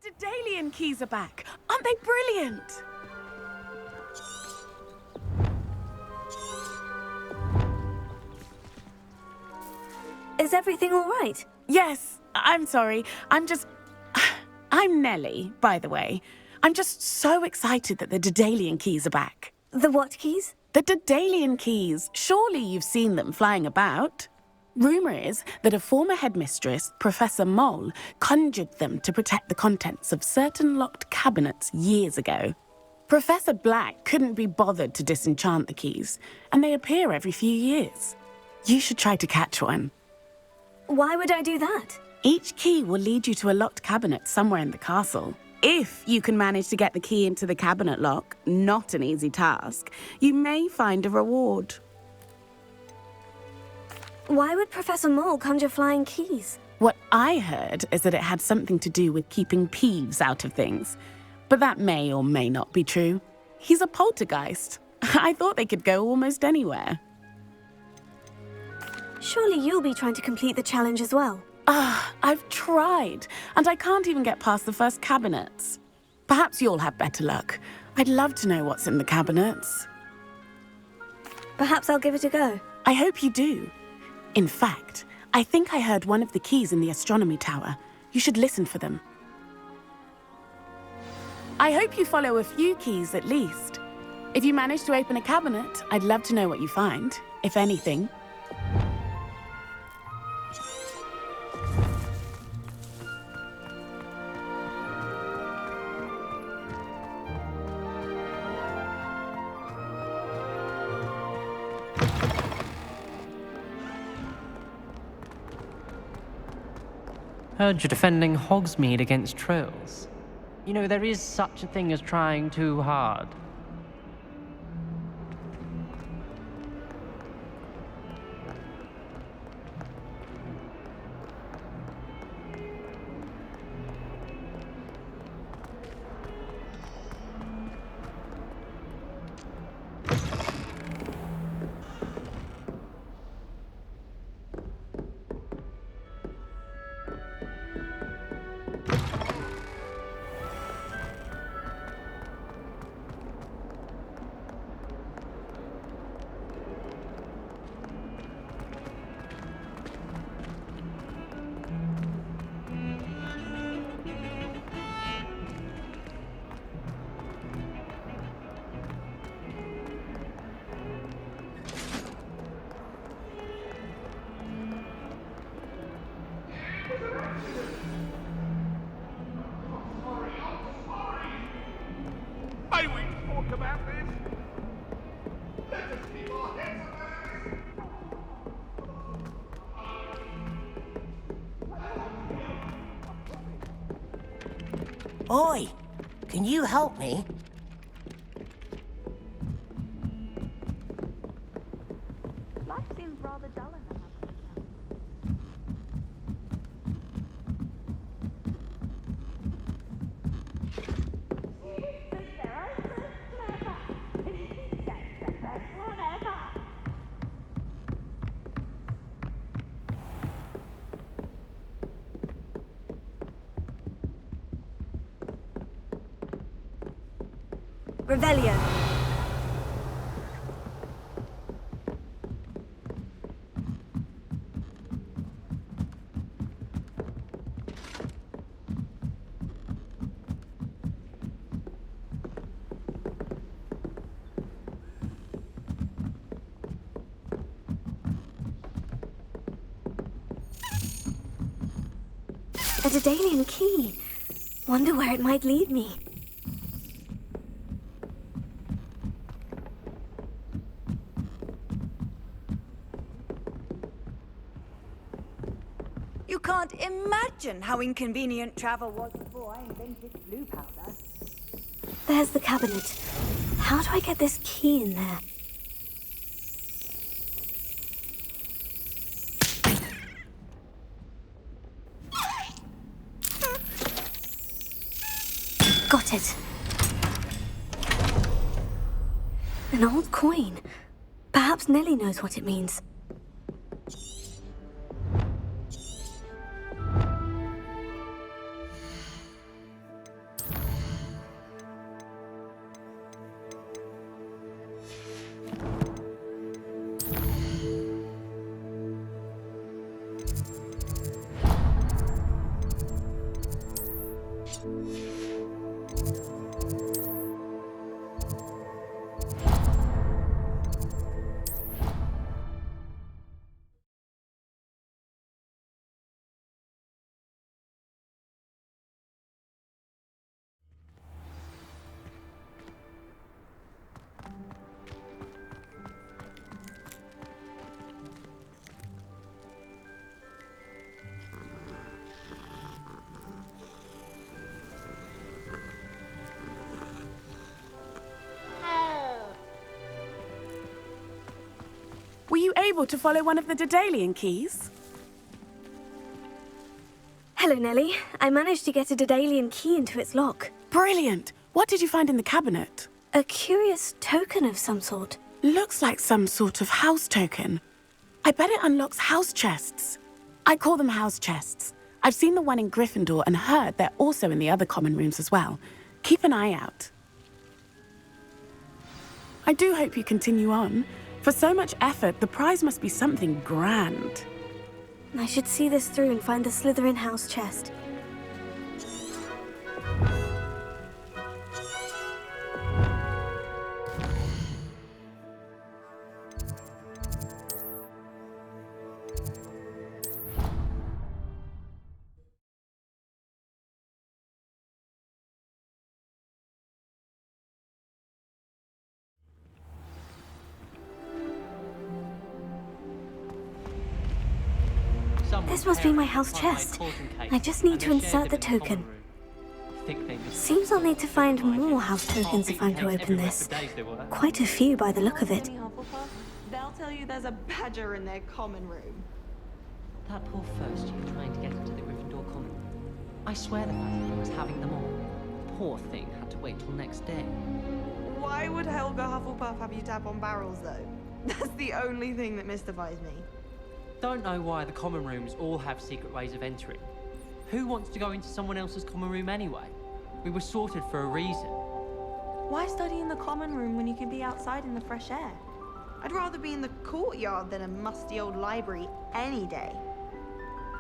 The Daedalian keys are back! Aren't they brilliant? Is everything all right? Yes, I'm sorry. I'm Nellie, by the way. I'm just so excited that the Daedalian keys are back. The what keys? The Daedalian keys. Surely you've seen them flying about. Rumour is that a former headmistress, Professor Mole, conjured them to protect the contents of certain locked cabinets years ago. Professor Black couldn't be bothered to disenchant the keys, and they appear every few years. You should try to catch one. Why would I do that? Each key will lead you to a locked cabinet somewhere in the castle. If you can manage to get the key into the cabinet lock, not an easy task, you may find a reward. Why would Professor Mole conjure flying keys? What I heard is that it had something to do with keeping Peeves out of things. But that may or may not be true. He's a poltergeist. I thought they could go almost anywhere. Surely you'll be trying to complete the challenge as well. I've tried, and I can't even get past the first cabinets. Perhaps you'll have better luck. I'd love to know what's in the cabinets. Perhaps I'll give it a go. I hope you do. In fact, I think I heard one of the keys in the astronomy tower. You should listen for them. I hope you follow a few keys at least. If you manage to open a cabinet, I'd love to know what you find, if anything. Heard you're defending Hogsmeade against trolls. You know, there is such a thing as trying too hard. May we talk about this? Let us keep our heads about Oi! Can you help me? Life seems rather dull in the house. Revelio. A Daedalian key. Wonder where it might lead me. You can't imagine how inconvenient travel was before I invented blue powder. There's the cabinet. How do I get this key in there? Got it. An old coin. Perhaps Nellie knows what it means. able to follow one of the Daedalian keys? Hello, Nellie. I managed to get a Daedalian key into its lock. Brilliant! What did you find in the cabinet? A curious token of some sort. Looks like some sort of house token. I bet it unlocks house chests. I call them house chests. I've seen the one in Gryffindor and heard they're also in the other common rooms as well. Keep an eye out. I do hope you continue on. For so much effort, the prize must be something grand. I should see this through and find the Slytherin house chest. This must be my house chest. I just need to insert the token. Seems I'll need to find more house tokens if I'm to open this. Quite a few by the look of it. They'll tell you there's a badger in their common room. That poor first year trying to get into the Gryffindor common room. I swear the faculty was having them all. Poor thing had to wait till next day. Why would Helga Hufflepuff have you tap on barrels, though? That's the only thing that mystifies me. Don't know why the common rooms all have secret ways of entering. Who wants to go into someone else's common room anyway? We were sorted for a reason. Why study in the common room when you can be outside in the fresh air? I'd rather be in the courtyard than a musty old library any day.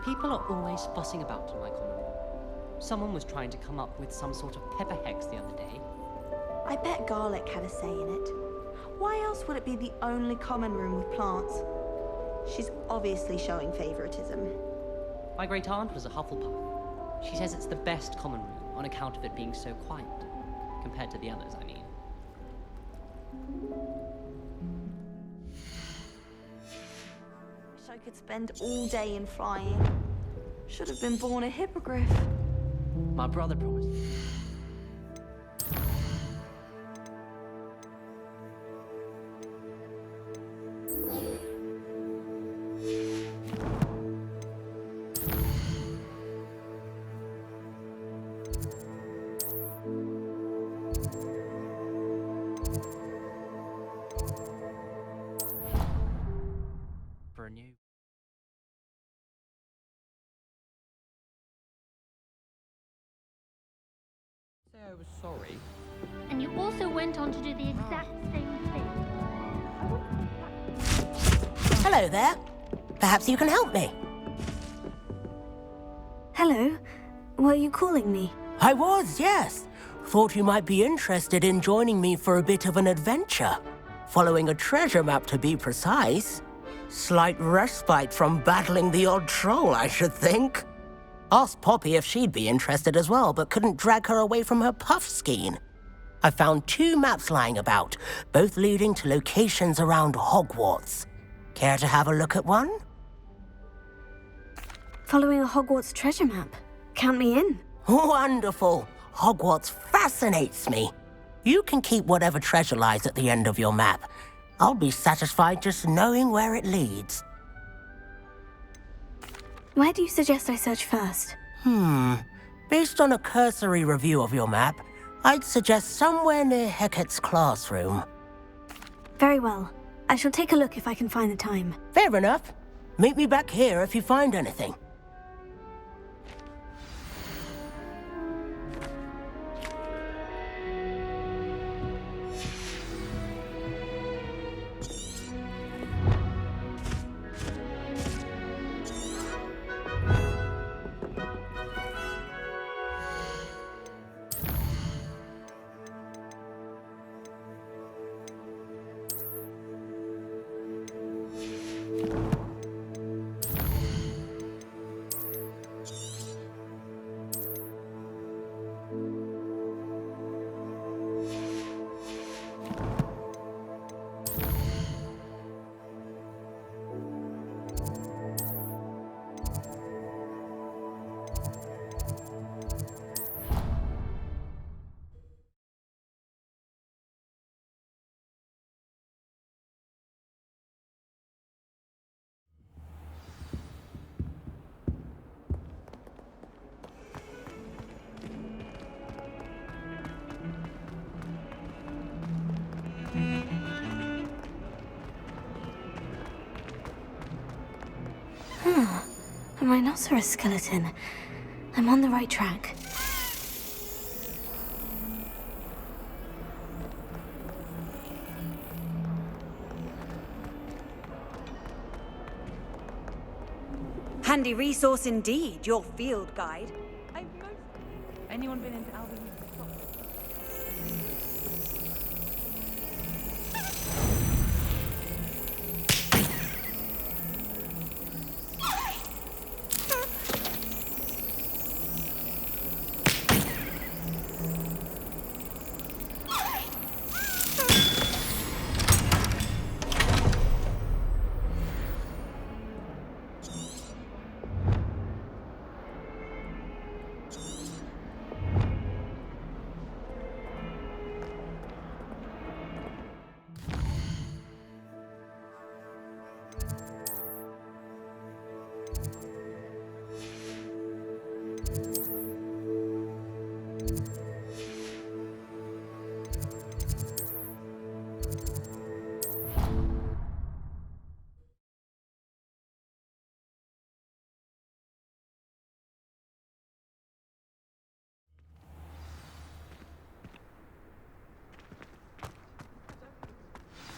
People are always fussing about in my common room. Someone was trying to come up with some sort of pepper hex the other day. I bet garlic had a say in it. Why else would it be the only common room with plants? She's obviously showing favoritism. My great aunt was a Hufflepuff. She says it's the best common room on account of it being so quiet. Compared to the others, I mean. Wish I could spend all day in flying. Should have been born a hippogriff. My brother promised. For a new. Say I was sorry. And you also went on to do the exact same thing. Hello there. Perhaps you can help me. Hello? Were you calling me? I was, yes. Thought you might be interested in joining me for a bit of an adventure. Following a treasure map, to be precise. Slight respite from battling the odd troll, I should think. Asked Poppy if she'd be interested as well, but couldn't drag her away from her puff skein. I found 2 maps lying about, both leading to locations around Hogwarts. Care to have a look at one? Following a Hogwarts treasure map. Count me in. Wonderful. Hogwarts fascinates me. You can keep whatever treasure lies at the end of your map. I'll be satisfied just knowing where it leads. Where do you suggest I search first? Based on a cursory review of your map, I'd suggest somewhere near Hecat's classroom. Very well. I shall take a look if I can find the time. Fair enough. Meet me back here if you find anything. A rhinoceros skeleton. I'm on the right track. Handy resource indeed, your field guide. Anyone been into Albion?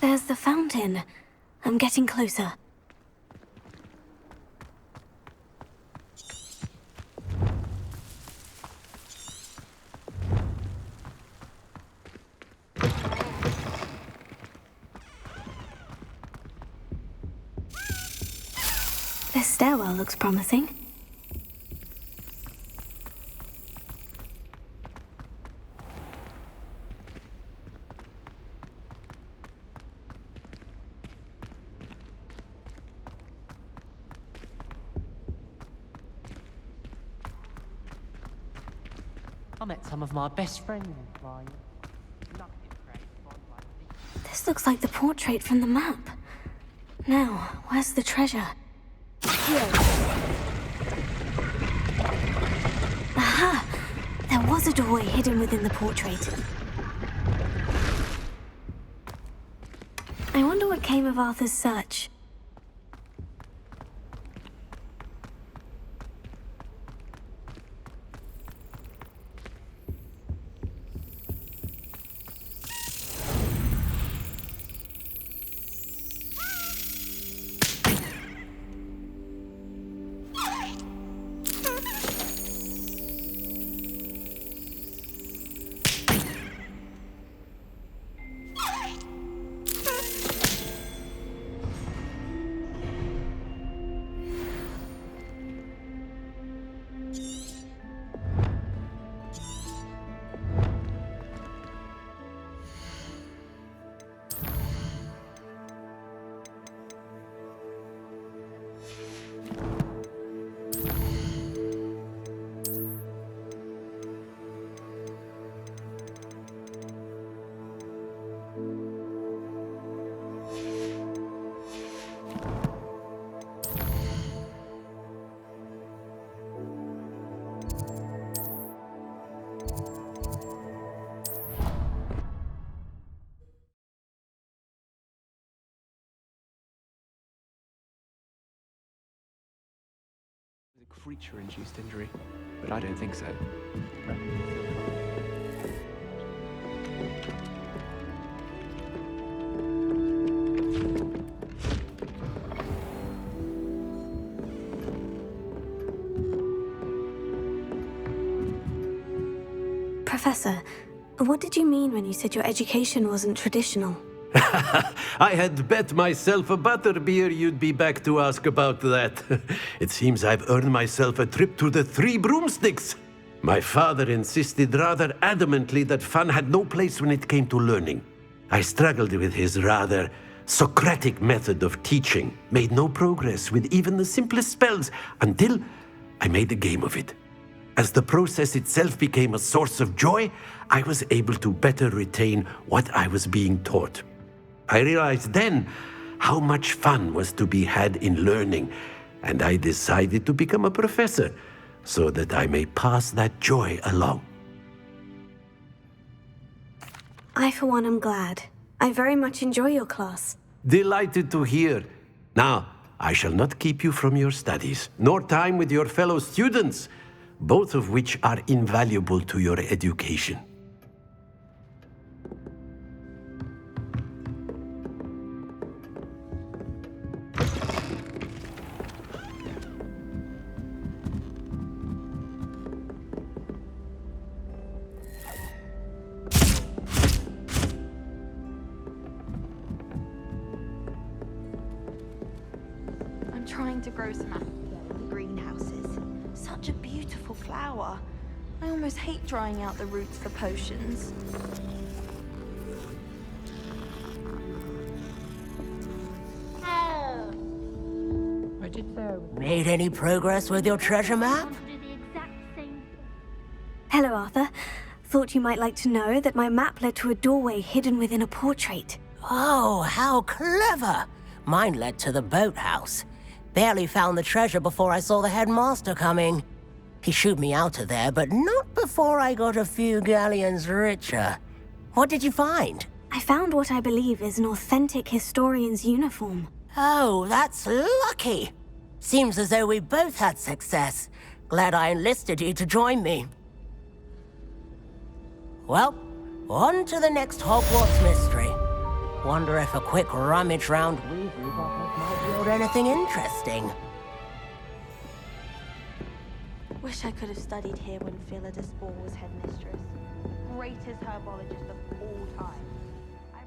There's the fountain. I'm getting closer. This stairwell looks promising. I met some of my best friends flying. This looks like the portrait from the map. Now, where's the treasure? Here. Aha! There was a doorway hidden within the portrait. I wonder what came of Arthur's search. Creature-induced injury, but I don't think so. Professor, what did you mean when you said your education wasn't traditional? I had bet myself a butterbeer you'd be back to ask about that. It seems I've earned myself a trip to the Three Broomsticks. My father insisted rather adamantly that fun had no place when it came to learning. I struggled with his rather Socratic method of teaching, made no progress with even the simplest spells until I made a game of it. As the process itself became a source of joy, I was able to better retain what I was being taught. I realized then how much fun was to be had in learning, and I decided to become a professor so that I may pass that joy along. I, for one, am glad. I very much enjoy your class. Delighted to hear. Now, I shall not keep you from your studies, nor time with your fellow students, both of which are invaluable to your education. I'm trying to grow some apple in the greenhouses. Such a beautiful flower. I almost hate drying out the roots for potions. Made any progress with your treasure map? Hello, Arthur. Thought you might like to know that my map led to a doorway hidden within a portrait. Oh, how clever! Mine led to the boathouse. Barely found the treasure before I saw the headmaster coming. He shooed me out of there, but not before I got a few galleons richer. What did you find? I found what I believe is an authentic historian's uniform. Oh, that's lucky. Seems as though we both had success. Glad I enlisted you to join me. Well, on to the next Hogwarts mystery. Wonder if a quick rummage round Weasley's office might yield anything interesting. Wish I could have studied here when Philida Spore was headmistress. Greatest herbologist of all time. I